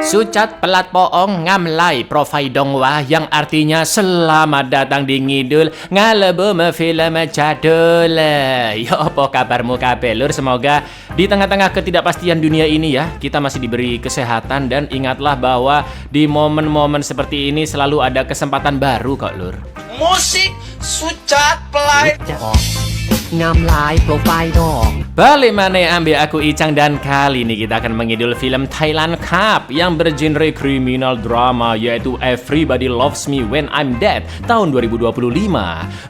Sucat pelat poong ngamlai profai dongwah yang artinya selamat datang di ngidul ngalebu film jadul. Ya apa kabarmu kabeh lur, semoga di tengah-tengah ketidakpastian dunia ini ya kita masih diberi kesehatan, dan ingatlah bahwa di momen-momen seperti ini selalu ada kesempatan baru kok lur. Musik Sucat Pelai Ngamlai profile dong. Balik mana ambil aku Icang, dan kali ini kita akan mengidul film Thailand Cup yang bergenre kriminal drama, yaitu Everybody Loves Me When I'm Dead tahun 2025.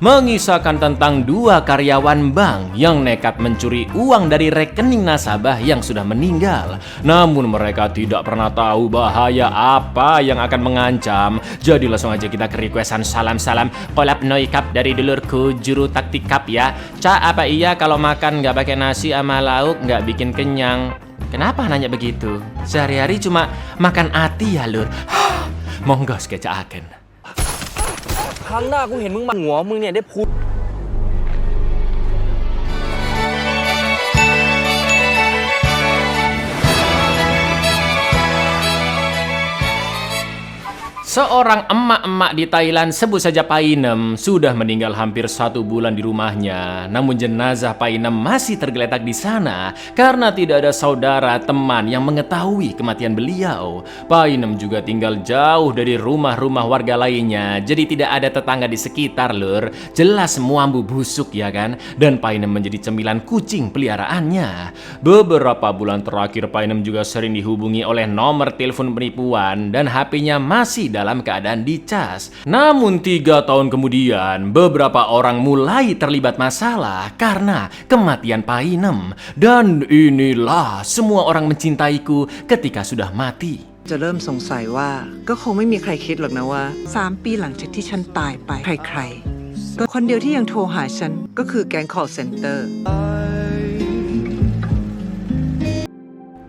Mengisahkan tentang dua karyawan bank yang nekat mencuri uang dari rekening nasabah yang sudah meninggal. Namun mereka tidak pernah tahu bahaya apa yang akan mengancam. Jadi langsung aja kita ke requestan salam-salam kolab noikap dari dulurku juru taktik cup ya. Ca, apa iya kalau makan nggak pakai nasi sama lauk nggak bikin kenyang? Kenapa nanya begitu? Sehari-hari cuma makan ati ya lur. Monggo skecaaken. ครั้งหน้ากูเห็นมึงมาหัวมึงเนี่ยได้พูด Seorang emak-emak di Thailand, sebut saja Painem, sudah meninggal hampir 1 bulan di rumahnya. Namun jenazah Painem masih tergeletak di sana karena tidak ada saudara teman yang mengetahui kematian beliau. Painem juga tinggal jauh dari rumah-rumah warga lainnya, jadi tidak ada tetangga di sekitar lur. Jelas muambu busuk ya kan? Dan Painem menjadi cemilan kucing peliharaannya. Beberapa bulan terakhir Painem juga sering dihubungi oleh nomor telepon penipuan dan HP-nya masih dalam keadaan dicas. Namun 3 tahun kemudian, beberapa orang mulai terlibat masalah karena kematian Painem. Dan inilah semua orang mencintaiku ketika sudah mati. จะเริ่มสงสัยว่าก็คงไม่มีใครคิดหรอกนะว่า3 ปีหลังจากที่ฉันตายไปใครๆก็คนเดียวที่ยังโทรหาฉันก็คือแก๊ง call center.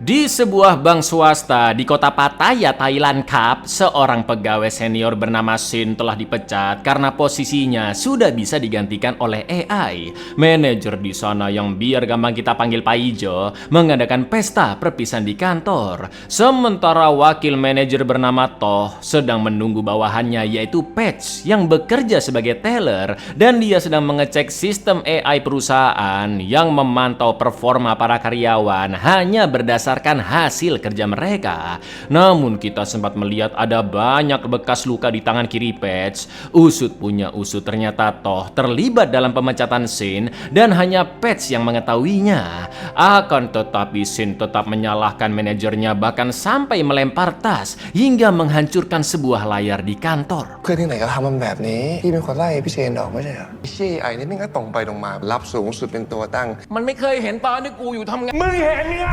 Di sebuah bank swasta di kota Pattaya, Thailand Cup, seorang pegawai senior bernama Sin telah dipecat karena posisinya sudah bisa digantikan oleh AI. Manajer di sana yang biar gampang kita panggil Pak Ijo mengadakan pesta perpisahan di kantor. Sementara wakil manajer bernama Toh sedang menunggu bawahannya yaitu Patch yang bekerja sebagai teller, dan dia sedang mengecek sistem AI perusahaan yang memantau performa para karyawan hanya berdasarkan hasil kerja mereka. Namun kita sempat melihat ada banyak bekas luka di tangan kiri Patch. Usut punya usut, ternyata Toh terlibat dalam pemecatan Sin dan hanya Patch yang mengetahuinya. Akan tetapi Sin tetap menyalahkan manajernya, bahkan sampai melempar tas hingga menghancurkan sebuah layar di kantor. เพื่อนที่ไหนก็ทำมันแบบนี้พี่เป็นคนไล่พี่เชนออกไม่ใช่เหรอไอ้เชี่ยไอ้นี่มันก็ตรงไปตรงมารับสูงสุดเป็นตัวตั้ง มันไม่เคยเห็นตอนที่กูอยู่ทำงานมึงเห็นไง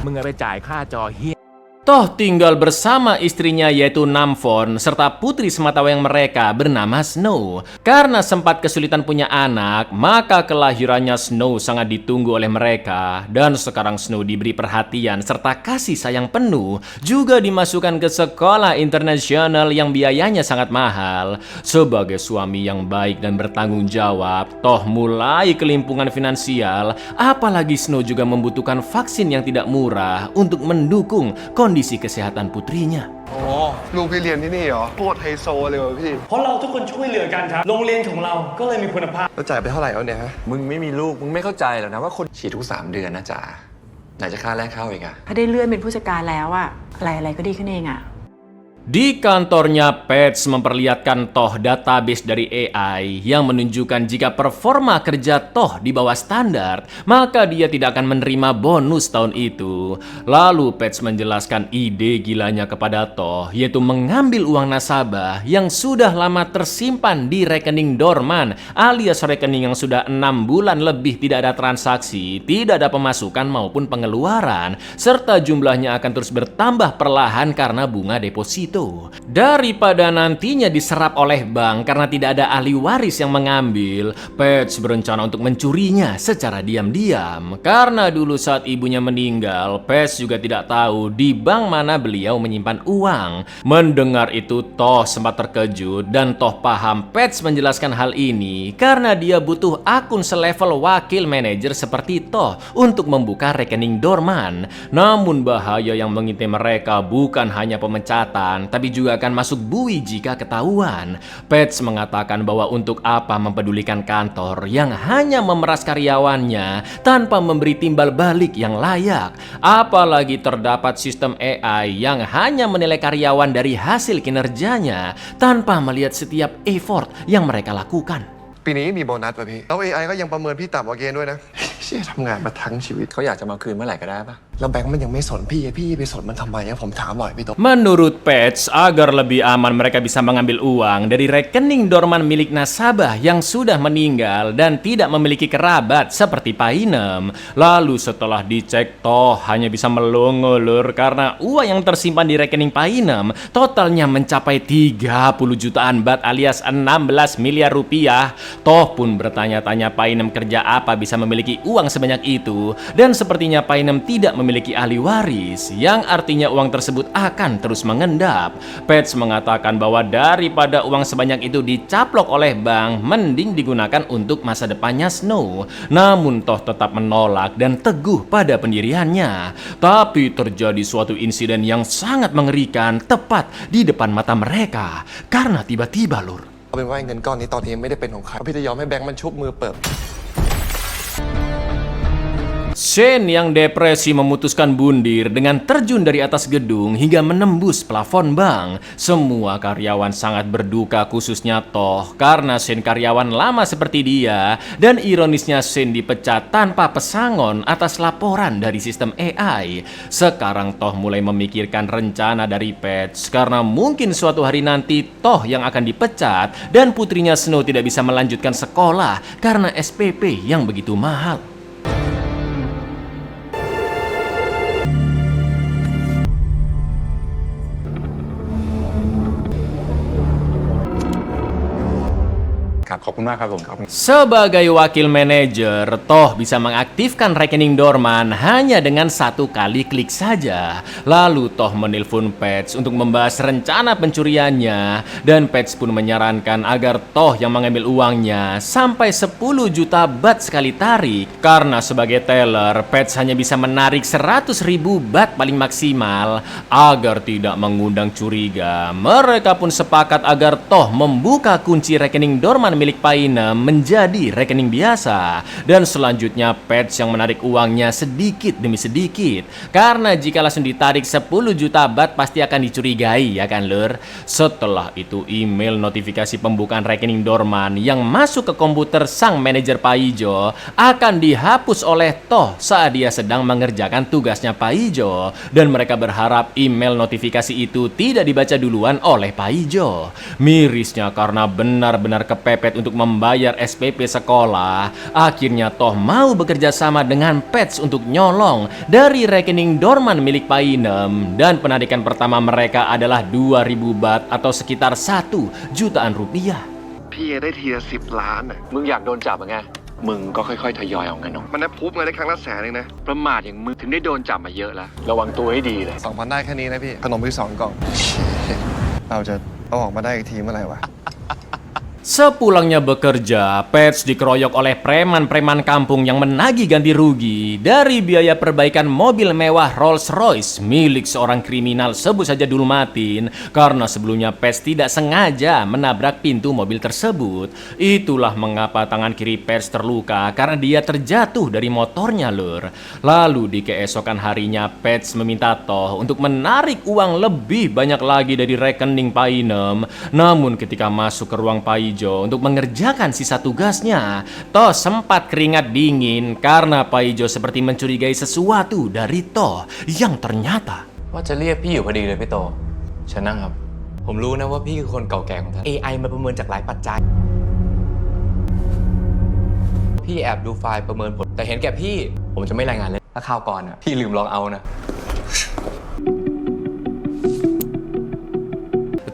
มึงไปจ่ายค่าจอเฮีย Toh tinggal bersama istrinya yaitu Namfon serta putri sematawayang mereka bernama Snow. Karena sempat kesulitan punya anak, maka kelahirannya Snow sangat ditunggu oleh mereka. Dan sekarang Snow diberi perhatian serta kasih sayang penuh, juga dimasukkan ke sekolah internasional yang biayanya sangat mahal. Sebagai suami yang baik dan bertanggung jawab, Toh mulai kelimpungan finansial, apalagi Snow juga membutuhkan vaksin yang tidak murah untuk mendukung kondisi kesehatan putrinya. อ๋อลูกพี่เรียนที่นี่เหรอโคตรไฮโซเลยว่ะพี่ เพราะเราทุกคนช่วยเหลือกันครับ โรงเรียนของเราก็เลยมีคุณภาพ แล้วจ่ายไปเท่าไหร่แล้วเนี่ยฮะ มึงไม่มีลูกมึงไม่เข้าใจหรอกนะว่าคน ฉีดทุก3 เดือนนะจ๋าไหนจะค่าแรกเข้าอีกอะ ถ้าได้เลื่อนเป็นผู้จัดการแล้วอะอะไรๆก็ดีขึ้นเองอะ Di kantornya, Patch memperlihatkan Toh database dari AI yang menunjukkan jika performa kerja Toh di bawah standar, maka dia tidak akan menerima bonus tahun itu. Lalu Patch menjelaskan ide gilanya kepada Toh, yaitu mengambil uang nasabah yang sudah lama tersimpan di rekening dorman, alias rekening yang sudah 6 bulan lebih tidak ada transaksi, tidak ada pemasukan maupun pengeluaran, serta jumlahnya akan terus bertambah perlahan karena bunga deposito. itu. Daripada nantinya diserap oleh bank karena tidak ada ahli waris yang mengambil, Patch berencana untuk mencurinya secara diam-diam. Karena dulu saat ibunya meninggal, Patch juga tidak tahu di bank mana beliau menyimpan uang. Mendengar itu, Toh sempat terkejut dan Toh paham Patch menjelaskan hal ini karena dia butuh akun selevel wakil manajer seperti Toh untuk membuka rekening dorman. Namun bahaya yang mengintai mereka bukan hanya pemecatan, tapi juga akan masuk bui jika ketahuan. Patch mengatakan bahwa untuk apa mempedulikan kantor yang hanya memeras karyawannya tanpa memberi timbal balik yang layak. Apalagi terdapat sistem AI yang hanya menilai karyawan dari hasil kinerjanya tanpa melihat setiap effort yang mereka lakukan. ปีนี้มีโบนัสป่ะพี่แล้ว AI ก็ยังประเมินพี่ต่ำกว่าเกณฑ์ด้วยนะ เชี่ยทำงานมาทั้งชีวิต เขาอยากจะมาคืนเมื่อไหร่ก็ได้ปะ แล้วแบงค์มันยังไม่สนพี่ไปสนมันทำไมอะผมถามหน่อยพี่โต Menurut Patch, agar lebih aman mereka bisa mengambil uang dari rekening dorman milik nasabah yang sudah meninggal dan tidak memiliki kerabat seperti Painem. Lalu setelah dicek, Toh hanya bisa melongo-lur karena uang yang tersimpan di rekening Painem totalnya mencapai 30 jutaan bat alias 16 miliar rupiah. Toh pun bertanya-tanya Painem kerja apa bisa memiliki uang sebanyak itu, dan sepertinya Painem tidak memiliki ahli waris, yang artinya uang tersebut akan terus mengendap. Patch mengatakan bahwa daripada uang sebanyak itu dicaplok oleh bank, mending digunakan untuk masa depannya Snow. Namun Toh tetap menolak dan teguh pada pendiriannya. Tapi terjadi suatu insiden yang sangat mengerikan tepat di depan mata mereka. Karena tiba-tiba, Lur, เอาเป็นว่าเงินก้อนนี้ตอนนี้ไม่ได้เป็นของใครพี่จะยอมให้แบงค์มันชุบมือเปิด Shane yang depresi memutuskan bundir dengan terjun dari atas gedung hingga menembus plafon bank. Semua karyawan sangat berduka, khususnya Toh, karena Shane karyawan lama seperti dia. Dan ironisnya Shane dipecat tanpa pesangon atas laporan dari sistem AI. Sekarang Toh mulai memikirkan rencana dari Patch, karena mungkin suatu hari nanti Toh yang akan dipecat dan putrinya Snow tidak bisa melanjutkan sekolah karena SPP yang begitu mahal. Sebagai wakil manajer, Toh bisa mengaktifkan rekening dorman hanya dengan satu kali klik saja. Lalu Toh menelpon Patch untuk membahas rencana pencuriannya, dan Patch pun menyarankan agar Toh yang mengambil uangnya sampai 10 juta bat sekali tarik. Karena sebagai teller, Patch hanya bisa menarik 100.000 bat paling maksimal. Agar tidak mengundang curiga, mereka pun sepakat agar Toh membuka kunci rekening dorman milik Painem menjadi rekening biasa, dan selanjutnya Patch yang menarik uangnya sedikit demi sedikit. Karena jika langsung ditarik 10 juta bat pasti akan dicurigai, ya kan, Lur? Setelah itu email notifikasi pembukaan rekening dorman yang masuk ke komputer sang manajer Paijo akan dihapus oleh Toh saat dia sedang mengerjakan tugasnya Paijo, dan mereka berharap email notifikasi itu tidak dibaca duluan oleh Paijo. Mirisnya karena benar-benar kepepet untuk membayar SPP sekolah, akhirnya Toh mau bekerja sama dengan Patch untuk nyolong dari rekening dorman milik Painem, dan penarikan pertama mereka adalah 2.000 bat atau sekitar 1 jutaan rupiah. พี่ได้ทีละ10 ล้านอ่ะ มึงอยากโดนจับอะไงมึงก็ค่อยๆทยอยเอาเงินออก มันได้พูบเงินได้ครั้งละ100,000เองนะ ประมาทอย่างมึงถึงได้โดนจับมาเยอะแล้วระวังตัวให้ดีเลย 2,000 ได้แค่นี้นะพี่ขนมพี่2 กล่องเราจะเอาออกมาได้อีกทีเมื่อไหร่วะ Sepulangnya bekerja, Patch dikeroyok oleh preman-preman kampung yang menagih ganti rugi dari biaya perbaikan mobil mewah Rolls-Royce milik seorang kriminal, sebut saja Dulmatin, karena sebelumnya Patch tidak sengaja menabrak pintu mobil tersebut. Itulah mengapa tangan kiri Patch terluka karena dia terjatuh dari motornya, Lur. Lalu di keesokan harinya Patch meminta Toh untuk menarik uang lebih banyak lagi dari rekening Painem. Namun ketika masuk ke ruang Paijo untuk mengerjakan sisa tugasnya, Toh sempat keringat dingin karena Paijo seperti mencurigai sesuatu dari Toh yang ternyata ว่าจะเรียกพี่อยู่พอดีเลยพี่โตเชิญนั่งครับผมรู้นะว่าพี่คือคนเก่าแก่ของท่าน AI มันประเมินจากหลายปัจจัยพี่แอบดูไฟล์ประเมินผลแต่เห็นแก่พี่ผมจะไม่รายงานเลยถ้าคราวก่อนอ่ะพี่ลืมลองเอานะ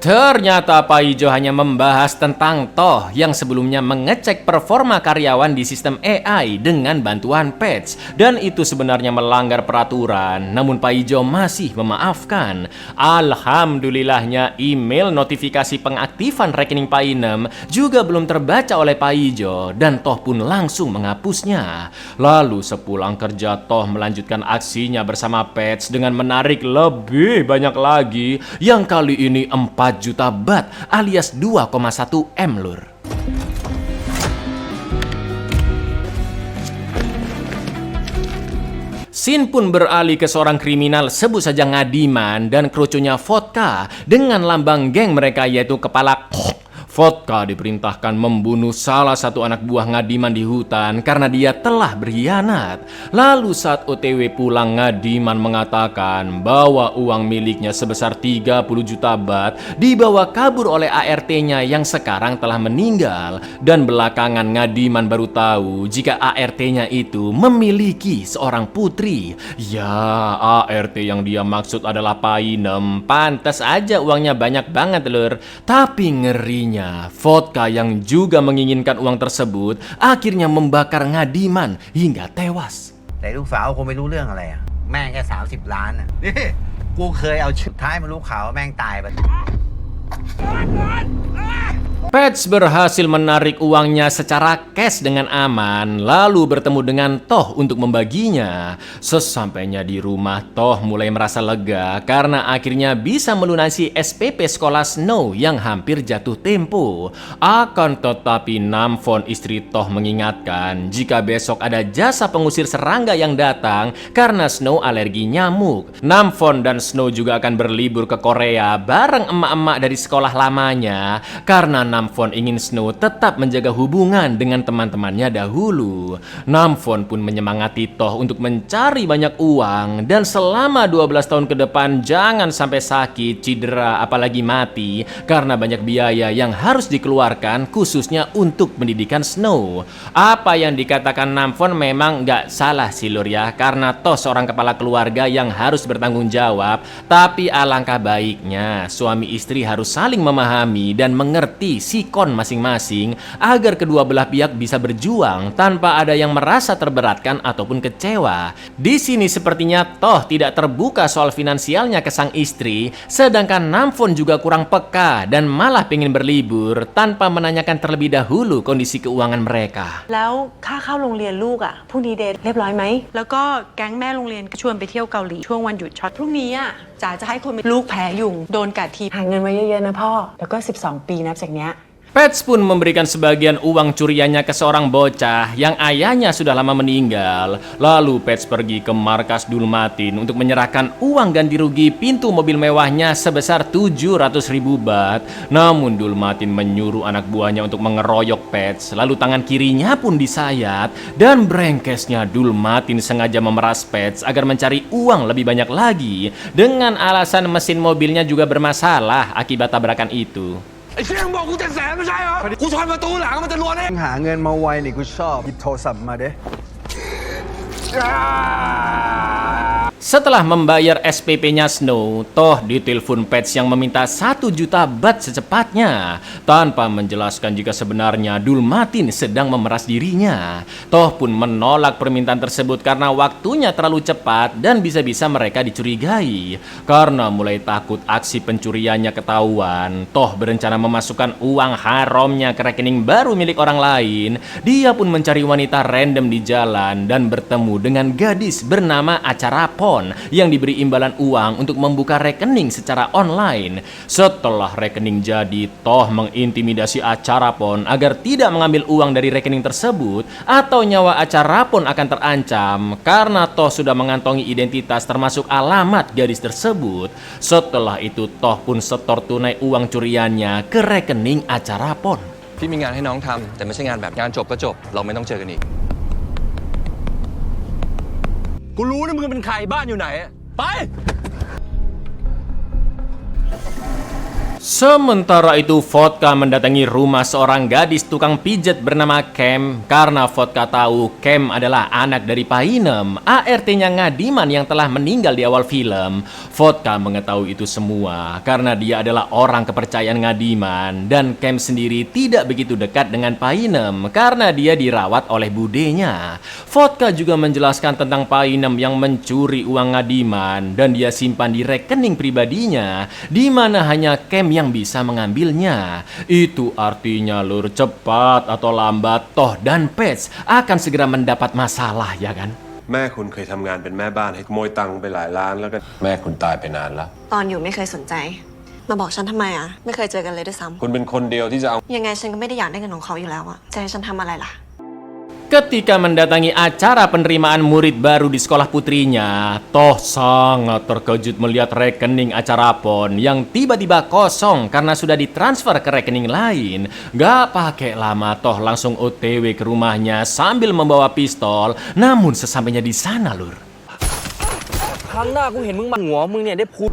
Ternyata Pak Ijo hanya membahas tentang Toh yang sebelumnya mengecek performa karyawan di sistem AI dengan bantuan patch. Dan itu sebenarnya melanggar peraturan, namun Pak Ijo masih memaafkan. Alhamdulillahnya email notifikasi pengaktifan rekening Pak Inem juga belum terbaca oleh Pak Ijo dan Toh pun langsung menghapusnya. Lalu sepulang kerja Toh melanjutkan aksinya bersama patch dengan menarik lebih banyak lagi yang kali ini 4 juta bat alias 2,1 M lur. Scene pun beralih ke seorang kriminal sebut saja Ngadiman dan kerucunya Vodka dengan lambang geng mereka yaitu kepala Vodka diperintahkan membunuh salah satu anak buah Ngadiman di hutan karena dia telah berkhianat. Lalu saat OTW pulang, Ngadiman mengatakan bahwa uang miliknya sebesar 30 juta bat dibawa kabur oleh ART-nya yang sekarang telah meninggal. Dan belakangan Ngadiman baru tahu jika ART-nya itu memiliki seorang putri. Ya, ART yang dia maksud adalah Painem. Pantas aja uangnya banyak banget lur. Tapi ngerinya Vodka yang juga menginginkan uang tersebut akhirnya membakar Ngadiman hingga tewas. แต่ลูกสาวคงไม่รู้เรื่องอะไรอ่ะแม่งแค่30 ล้านอ่ะนี่กูเคยเอาชุดท้ายมารู้ข่าวว่าแม่งตายไป Patch berhasil menarik uangnya secara cash dengan aman, lalu bertemu dengan Toh untuk membaginya. Sesampainya di rumah, Toh mulai merasa lega karena akhirnya bisa melunasi SPP sekolah Snow yang hampir jatuh tempo. Akan tetapi Namfon istri Toh mengingatkan jika besok ada jasa pengusir serangga yang datang karena Snow alergi nyamuk. Namfon dan Snow juga akan berlibur ke Korea bareng emak-emak dari sekolah lamanya karena Namfon ingin Snow tetap menjaga hubungan dengan teman-temannya dahulu. Namfon pun menyemangati Toh untuk mencari banyak uang dan selama 12 tahun ke depan jangan sampai sakit, cedera, apalagi mati karena banyak biaya yang harus dikeluarkan khususnya untuk pendidikan Snow. Apa yang dikatakan Namfon memang nggak salah sih lur ya, karena Toh seorang kepala keluarga yang harus bertanggung jawab, tapi alangkah baiknya suami istri harus saling memahami dan mengerti sikon masing-masing agar kedua belah pihak bisa berjuang tanpa ada yang merasa terberatkan ataupun kecewa. Di sini sepertinya Toh tidak terbuka soal finansialnya ke sang istri, sedangkan Namfon juga kurang peka dan malah pengen berlibur tanpa menanyakan terlebih dahulu kondisi keuangan mereka. แล้วค่าเข้าโรงเรียนลูกอ่ะพรุ่งนี้เดทเรียบร้อยไหมแล้วก็แก๊งแม่โรงเรียนก็ชวนไปเที่ยวเกาหลีช่วงวันหยุดช็อตพรุ่งนี้อ่ะจ๋าจะให้คนลูกแพ้ยุงโดนกัดทีหาเงินไว้เยอะๆนะพ่อแล้วก็12 ปีนับจากเนี้ย Patch pun memberikan sebagian uang curiannya ke seorang bocah yang ayahnya sudah lama meninggal. Lalu Patch pergi ke markas Dulmatin untuk menyerahkan uang ganti rugi pintu mobil mewahnya sebesar 700.000 bat. Namun Dulmatin menyuruh anak buahnya untuk mengeroyok Patch. Lalu tangan kirinya pun disayat dan brengkesnya Dulmatin sengaja memeras Patch agar mencari uang lebih banyak lagi dengan alasan mesin mobilnya juga bermasalah akibat tabrakan itu. ไอ้เชี่ยงบอกกู700,000ไม่ใช่เหรอ กูชนประตูหลังมันจะรวนเอง หาเงินมาไวนี่กูชอบหยิบโทรศัพท์มาเด้ Setelah membayar SPP-nya Snow, Toh ditelepon Patch yang meminta 1 juta bat secepatnya tanpa menjelaskan jika sebenarnya Dulmatin sedang memeras dirinya. Toh pun menolak permintaan tersebut karena waktunya terlalu cepat dan bisa-bisa mereka dicurigai. Karena mulai takut aksi pencuriannya ketahuan, Toh berencana memasukkan uang haramnya ke rekening baru milik orang lain. Dia pun mencari wanita random di jalan dan bertemu dengan gadis bernama Acarapon yang diberi imbalan uang untuk membuka rekening secara online. Setelah rekening jadi, Toh mengintimidasi Acarapon agar tidak mengambil uang dari rekening tersebut atau nyawa Acarapon akan terancam karena Toh sudah mengantongi identitas termasuk alamat gadis tersebut. Setelah itu Toh pun setor tunai uang curiannya ke rekening Acarapon. พี่มีงานให้น้องทำแต่ไม่ใช่งานแบบงานจบก็จบเราไม่ต้องเจอกันอีก กูรู้นะมึงเป็นใครบ้านอยู่ไหนอะไป Sementara itu, Vodka mendatangi rumah seorang gadis tukang pijat bernama Kem karena Vodka tahu Kem adalah anak dari Painem, ART-nya Ngadiman yang telah meninggal di awal film. Vodka mengetahui itu semua karena dia adalah orang kepercayaan Ngadiman dan Kem sendiri tidak begitu dekat dengan Painem karena dia dirawat oleh budenya. Vodka juga menjelaskan tentang Painem yang mencuri uang Ngadiman dan dia simpan di rekening pribadinya di mana hanya Kem yang bisa mengambilnya. Itu artinya lur, cepat atau lambat Toh dan Pets akan segera mendapat masalah, ya kan? แม่คุณเคยทำงานเป็นแม่บ้านให้ขโมยตังค์ไปหลายล้านแล้วกันแม่คุณตายไปนานแล้ว ตอนอยู่ไม่เคยสนใจ มาบอกฉันทำไมอ่ะ ไม่เคยเจอกันเลยด้วยซ้ คุณเป็นคนเดียวที่จะเอา ำยังไงฉันก็ไม่ได้อยากได้เงินของเขาอยู่แล้วอ่ะจะให้ฉันทำอะไรล่ะ Ketika mendatangi acara penerimaan murid baru di sekolah putrinya, Toh sangat terkejut melihat rekening acara PON yang tiba-tiba kosong karena sudah ditransfer ke rekening lain. Gak pakai lama, Toh langsung OTW ke rumahnya sambil membawa pistol. Namun sesampainya di sana, lur, ครั้งหน้ากูเห็นมึงมาหัวมึงเนี่ยได้พูด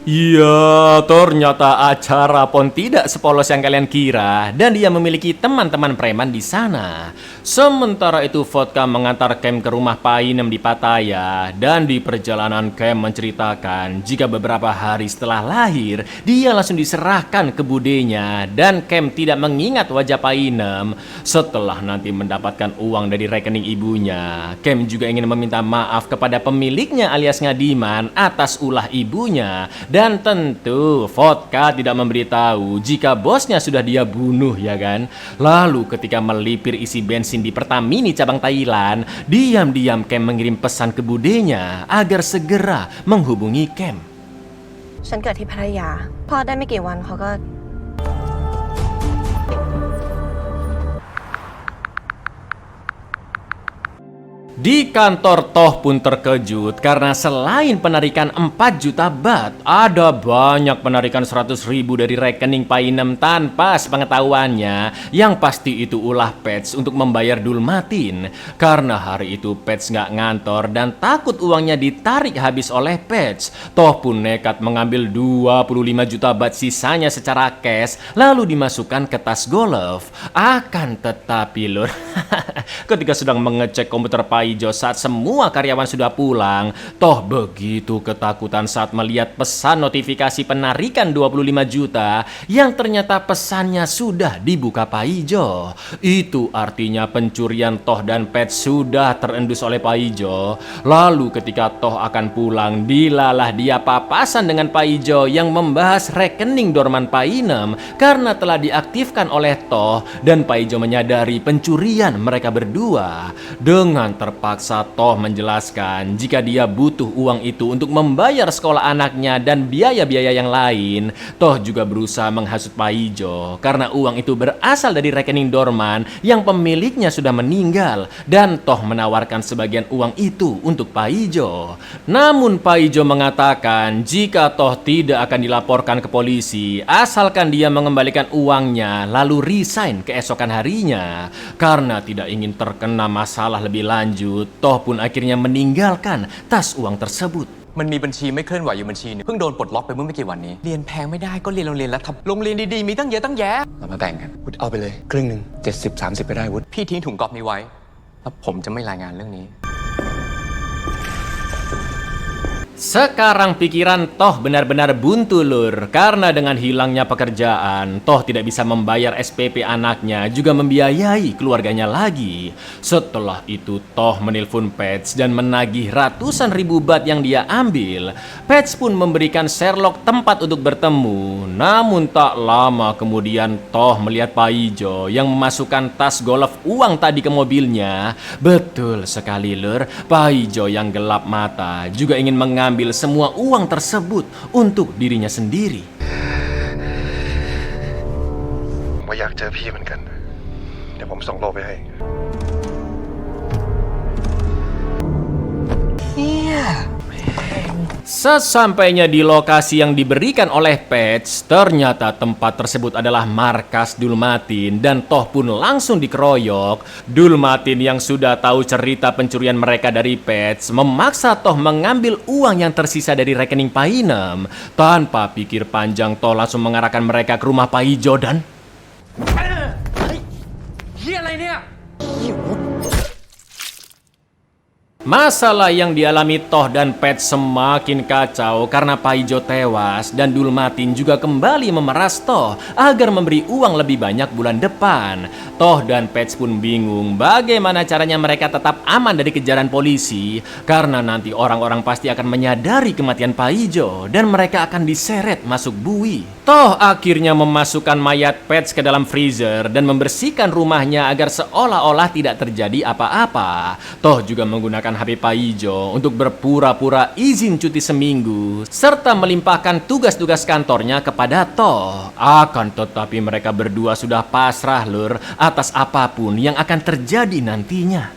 iya, ternyata acara PON tidak sepolos yang kalian kira dan dia memiliki teman-teman preman di sana. Sementara itu Vodka mengantar Kem ke rumah Painem di Pattaya dan di perjalanan Kem menceritakan jika beberapa hari setelah lahir dia langsung diserahkan ke budenya dan Kem tidak mengingat wajah Painem. Setelah nanti mendapatkan uang dari rekening ibunya, Kem juga ingin meminta maaf kepada pemiliknya alias Ngadiman atas ulah ibunya. Dan tentu Vodka tidak memberitahu jika bosnya sudah dia bunuh, ya kan? Lalu ketika melipir isi bensin di Pertamini cabang Thailand, diam-diam Kem mengirim pesan ke budenya agar segera menghubungi Kem. ฉันเกิดที่พัทยาพ่อได้ไม่กี่วันเขาก็ Di kantor Toh pun terkejut karena selain penarikan 4 juta baht, ada banyak penarikan 100.000 dari rekening Painem tanpa sepengetahuannya. Yang pasti itu ulah Pets untuk membayar Dulmatin. Karena hari itu Pets nggak ngantor dan takut uangnya ditarik habis oleh Pets, Toh pun nekat mengambil 25 juta baht sisanya secara cash lalu dimasukkan ke tas golf. Akan tetapi lur, ketika sedang mengecek komputer Paijo saat semua karyawan sudah pulang, Toh begitu ketakutan saat melihat pesan notifikasi penarikan 25 juta yang ternyata pesannya sudah dibuka Paijo. Itu artinya pencurian Toh dan Pets sudah terendus oleh Paijo. Lalu ketika Toh akan pulang, dilalah dia papasan dengan Paijo yang membahas rekening dorman Painem karena telah diaktifkan oleh Toh dan Paijo menyadari pencurian mereka berdua. Dengan terpaksa Toh menjelaskan jika dia butuh uang itu untuk membayar sekolah anaknya dan biaya-biaya yang lain. Toh juga berusaha menghasut Paijo karena uang itu berasal dari rekening dorman yang pemiliknya sudah meninggal dan Toh menawarkan sebagian uang itu untuk Paijo. Namun Paijo mengatakan jika Toh tidak akan dilaporkan ke polisi asalkan dia mengembalikan uangnya lalu resign keesokan harinya. Karena tidak ingin terkena masalah lebih lanjut, Toh pun akhirnya meninggalkan tas uang tersebut. มันมีบัญชีไม่เคลื่อนไหวอยู่บัญชีนึงเพิ่งโดนปลดล็อกไปเมื่อไม่กี่วันนี้เรียนแพงไม่ได้ก็เรียนโรงเรียนรัฐโรงเรียนดีๆมีตั้งเยอะตั้งแยะเรามาแต่งกัน วุฒิเอาไปเลยครึ่งหนึ่ง70-30 ไปได้วุฒิ พี่ทิ้งถุงก๊อฟนี้ไว้แล้วผมจะไม่รายงานเรื่องนี้ Sekarang pikiran Toh benar-benar buntu lur, karena dengan hilangnya pekerjaan, Toh tidak bisa membayar SPP anaknya juga membiayai keluarganya lagi. Setelah itu Toh menelpon Pets dan menagih ratusan ribu baht yang dia ambil. Pets pun memberikan Sherlock tempat untuk bertemu. Namun tak lama kemudian Toh melihat Paijo yang memasukkan tas golf uang tadi ke mobilnya. Betul sekali lur, Paijo yang gelap mata juga ingin mengambil semua uang tersebut untuk dirinya sendiri. ผมก็อยากเจอพี่เหมือนกัน เดี๋ยวผมส่งโลไปให้ เนี่ย Sesampainya di lokasi yang diberikan oleh Patch, ternyata tempat tersebut adalah markas Dulmatin dan Toh pun langsung dikeroyok. Dulmatin yang sudah tahu cerita pencurian mereka dari Patch memaksa Toh mengambil uang yang tersisa dari rekening Painem. Tanpa pikir panjang, Toh langsung mengarahkan mereka ke rumah Paijo dan... Masalah yang dialami Toh dan Patch semakin kacau karena Paijo tewas dan Dulmatin juga kembali memeras Toh agar memberi uang lebih banyak bulan depan. Toh dan Patch pun bingung bagaimana caranya mereka tetap aman dari kejaran polisi karena nanti orang-orang pasti akan menyadari kematian Paijo dan mereka akan diseret masuk bui. Toh akhirnya memasukkan mayat Patch ke dalam freezer dan membersihkan rumahnya agar seolah-olah tidak terjadi apa-apa. Toh juga menggunakan HP Paijo untuk berpura-pura izin cuti seminggu serta melimpahkan tugas-tugas kantornya kepada Toh. Akan tetapi mereka berdua sudah pasrah lur atas apapun yang akan terjadi nantinya.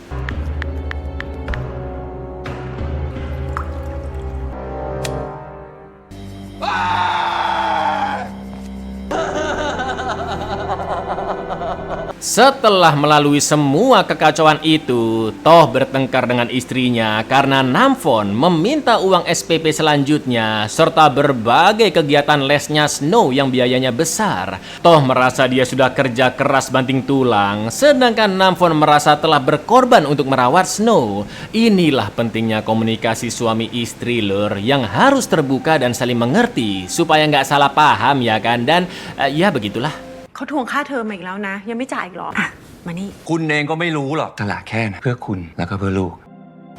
Setelah melalui semua kekacauan itu, Toh bertengkar dengan istrinya karena Namfon meminta uang SPP selanjutnya serta berbagai kegiatan lesnya Snow yang biayanya besar. Toh merasa dia sudah kerja keras banting tulang, sedangkan Namfon merasa telah berkorban untuk merawat Snow. Inilah pentingnya komunikasi suami istri lur yang harus terbuka dan saling mengerti supaya nggak salah paham ya kan, dan ya begitulah. เขาทวงค่าเทอมมาอีกแล้วนะยังไม่จ่ายอีกเหรออ่ะมานี่ คุณเองก็ไม่รู้หรอกสละแค่นะเพื่อคุณแล้วก็เพื่อลูก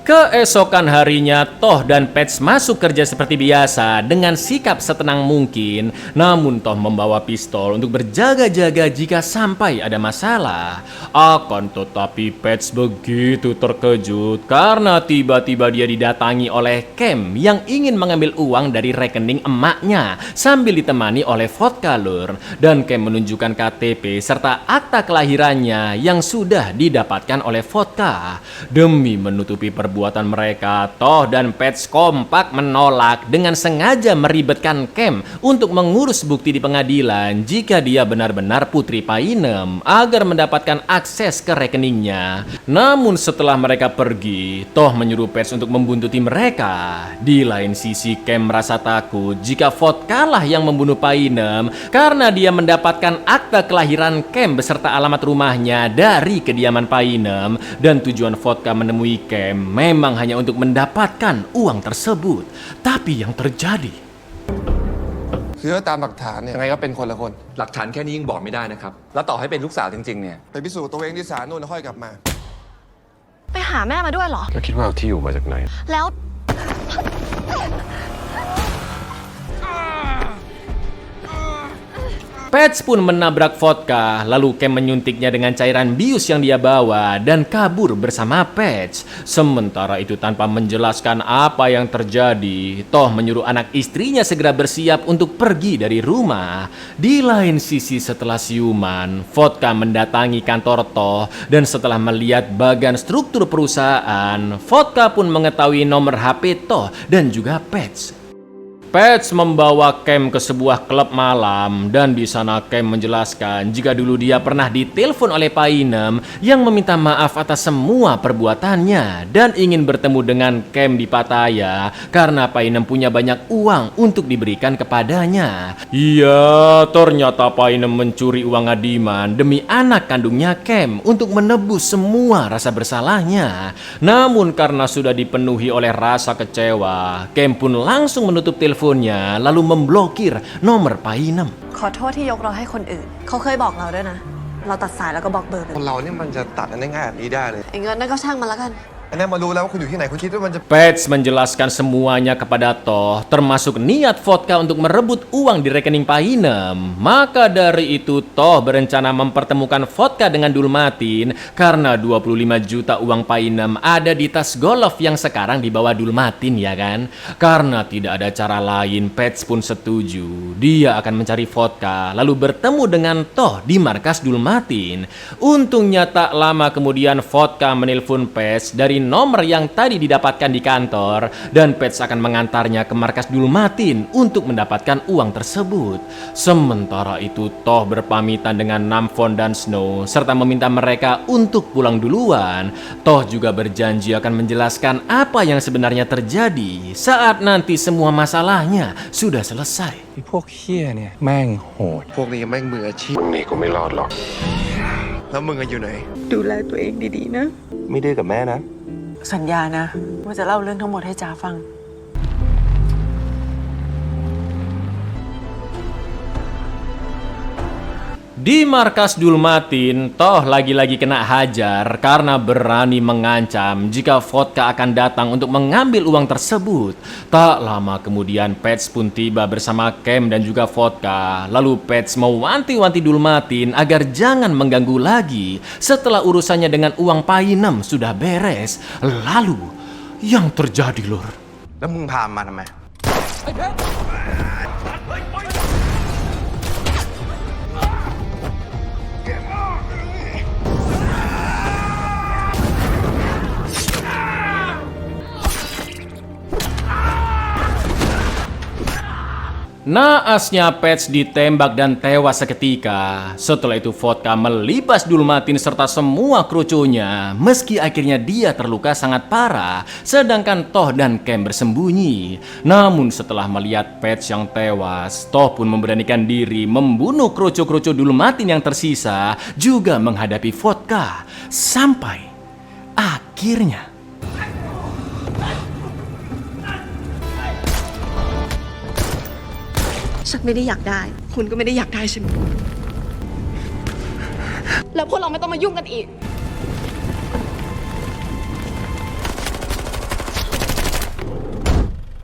Keesokan harinya, Toh dan Patch masuk kerja seperti biasa dengan sikap setenang mungkin. Namun Toh membawa pistol untuk berjaga-jaga jika sampai ada masalah. Akan tetapi Patch begitu terkejut karena tiba-tiba dia didatangi oleh Cam yang ingin mengambil uang dari rekening emaknya sambil ditemani oleh vodka lur. Dan Cam menunjukkan KTP serta akta kelahirannya yang sudah didapatkan oleh vodka. Demi menutupi perbuatan mereka, Toh dan Patch kompak menolak dengan sengaja meribetkan Cam untuk mengurus bukti di pengadilan jika dia benar-benar putri Painem agar mendapatkan akses ke rekeningnya. Namun setelah mereka pergi, Toh menyuruh Patch untuk membuntuti mereka. Di lain sisi, Cam merasa takut jika vodka lah yang membunuh Painem karena dia mendapatkan akta kelahiran Cam beserta alamat rumahnya dari kediaman Painem, dan tujuan vodka menemui Cam memang hanya untuk mendapatkan uang tersebut. Tapi yang terjadi, คือตามหลักฐานเนี่ยยังไงก็เป็นคนละคน หลักฐานแค่นี้ยังบอกไม่ได้นะครับแล้วต่อให้เป็นลูกสาวจริงๆเนี่ย ไปพิสูจน์ตัวเองที่ศาลนู่นแล้วค่อยกลับมา ไปหาแม่มาด้วยเหรอ ก็คิดว่าเอาที่อยู่มาจากไหน แล้ว Patch pun menabrak vodka, lalu Cam menyuntiknya dengan cairan bius yang dia bawa dan kabur bersama Patch. Sementara itu tanpa menjelaskan apa yang terjadi, Toh menyuruh anak istrinya segera bersiap untuk pergi dari rumah. Di lain sisi setelah siuman, vodka mendatangi kantor Toh dan setelah melihat bagian struktur perusahaan, vodka pun mengetahui nomor HP Toh dan juga Patch. Patch membawa Cam ke sebuah klub malam dan di sana Cam menjelaskan jika dulu dia pernah ditelepon oleh Painem yang meminta maaf atas semua perbuatannya dan ingin bertemu dengan Cam di Pattaya karena Painem punya banyak uang untuk diberikan kepadanya. Iya, ternyata Painem mencuri uang Adiman demi anak kandungnya Cam untuk menebus semua rasa bersalahnya. Namun karena sudah dipenuhi oleh rasa kecewa, Cam pun langsung menutup teleponnya lalu memblokir nomor Painem. ขอโทษที่ยกเราให้คนอื่นเขาเคยบอกเราด้วยนะเราตัดสายแล้วก็บล็อกเบอร์ไป คนเราเนี่ยมันจะตัดอันได้ง่ายแบบนี้ได้เลย ไอ้เงินนั่นก็ช่างมันแล้วกัน อันนี้มารู้แล้วว่าคุณอยู่ที่ไหนคุณคิดว่ามันจะ Patch menjelaskan semuanya kepada Toh, termasuk niat vodka untuk merebut uang di rekening Painem. Maka dari itu Toh berencana mempertemukan vodka dengan Dulmatin karena 25 juta uang Painem ada di tas golf yang sekarang dibawa Dulmatin ya kan. Karena tidak ada cara lain, Patch pun setuju. Dia akan mencari vodka lalu bertemu dengan Toh di markas Dulmatin. Untungnya tak lama kemudian vodka menelpon Patch dari dari nomor yang tadi didapatkan di kantor dan Pets akan mengantarnya ke markas Dulmatin untuk mendapatkan uang tersebut. Sementara itu Toh berpamitan dengan Namfon dan Snow serta meminta mereka untuk pulang duluan. Toh juga berjanji akan menjelaskan apa yang sebenarnya terjadi saat nanti semua masalahnya sudah selesai. พวกเหี้ยเนี่ยแม่งโหดพวกนี้แม่งมืออาชีพมึงนี่กูไม่รอดหรอกแล้วมึงอยู่ไหน ดูแลตัวเองดีๆนะ ไม่ดื้อกับแม่นะ สัญญานะว่าจะเล่าเรื่องทั้งหมดให้จ๋าฟัง Di markas Dulmatin, Toh lagi-lagi kena hajar karena berani mengancam jika Vodka akan datang untuk mengambil uang tersebut. Tak lama kemudian Pets pun tiba bersama Cam dan juga Vodka. Lalu Pets mewanti-wanti Dulmatin agar jangan mengganggu lagi setelah urusannya dengan uang Painem sudah beres. Lalu, yang terjadi, Lur? แล้วมึงพามาทำไม Naasnya Pets ditembak dan tewas seketika. Setelah itu Vodka melipas Dulmatin serta semua krucunya, meski akhirnya dia terluka sangat parah, sedangkan Toh dan Cam bersembunyi. Namun setelah melihat Pets yang tewas, Toh pun memberanikan diri membunuh krucu-krucu Dulmatin yang tersisa, juga menghadapi Vodka. Sampai akhirnyaฉันไม่ได้อยากได้ คุณก็ไม่ได้อยากได้ใช่ไหมแล้วพวกเราไม่ต้องมายุ่งกันอีก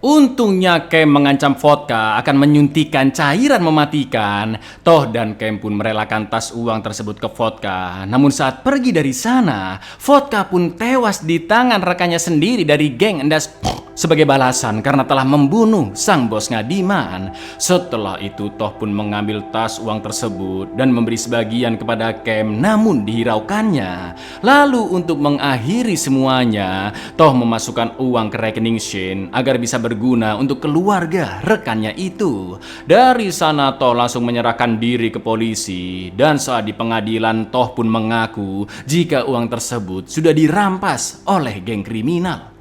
Untungnya Cam mengancam Vodka akan menyuntikkan cairan mematikan. Toh dan Cam pun merelakan tas uang tersebut ke Vodka. Namun saat pergi dari sana, Vodka pun tewas di tangan rekannya sendiri dari geng Endas sebagai balasan karena telah membunuh sang bos Ngadiman. Setelah itu Toh pun mengambil tas uang tersebut dan memberi sebagian kepada Cam, namun dihiraukannya. Lalu untuk mengakhiri semuanya, Toh memasukkan uang ke rekening Shane agar bisa berguna untuk keluarga rekannya itu. Dari sana Toh langsung menyerahkan diri ke polisi, dan saat di pengadilan Toh pun mengaku jika uang tersebut sudah dirampas oleh geng kriminal.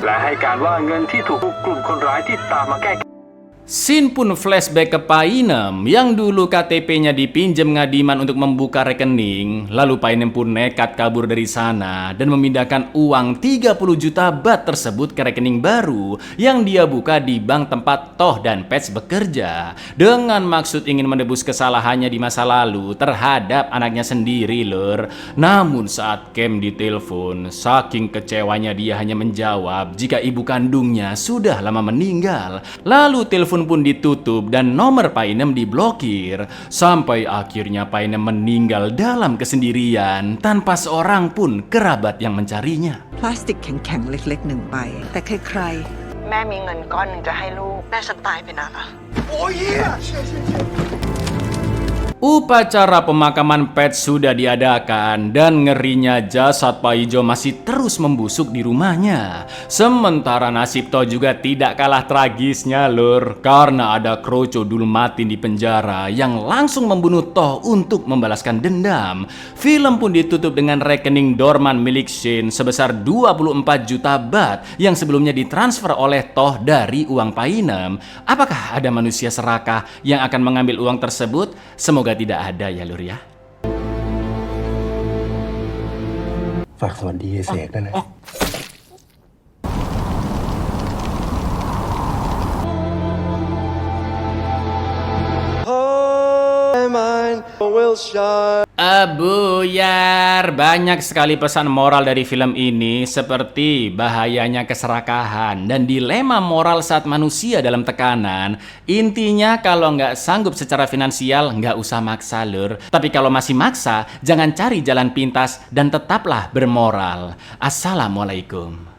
และให้การว่าเงินที่ถูกกลุ่มคนร้ายที่ตามมาแก้ Sin pun flashback ke Painem yang dulu KTP-nya dipinjam Ngadiman untuk membuka rekening. Lalu Painem pun nekat kabur dari sana dan memindahkan uang 30 juta bat tersebut ke rekening baru yang dia buka di bank tempat Toh dan Pets bekerja, dengan maksud ingin menebus kesalahannya di masa lalu terhadap anaknya sendiri, Lur. Namun saat Cam ditelepon, saking kecewanya dia hanya menjawab jika ibu kandungnya sudah lama meninggal. Lalu telepon pun ditutup dan nomor Painem diblokir. Sampai akhirnya Painem meninggal dalam kesendirian tanpa seorang pun kerabat yang mencarinya. พลาสติกแข็งๆเล็กๆหนึ่งใบแต่ใครๆแม่มีเงินก้อนหนึ่งจะให้ลูกแม่ฉันตายไปนานละ Upacara pemakaman Pets sudah diadakan dan ngerinya jasad Paijo masih terus membusuk di rumahnya. Sementara nasib Toh juga tidak kalah tragisnya, Lur, karena ada Kroco Dulmatin di penjara yang langsung membunuh Toh untuk membalaskan dendam. Film pun ditutup dengan rekening dorman milik Shane sebesar 24 juta bat yang sebelumnya ditransfer oleh Toh dari uang Painem. Apakah ada manusia serakah yang akan mengambil uang tersebut? Semoga tidak ada ya, Lur ya. ฝากสวัสดีเสกด้วยนะ Buyar, banyak sekali pesan moral dari film ini, seperti bahayanya keserakahan dan dilema moral saat manusia dalam tekanan. Intinya kalau nggak sanggup secara finansial, nggak usah maksa, Lur. Tapi kalau masih maksa, jangan cari jalan pintas dan tetaplah bermoral. Assalamualaikum.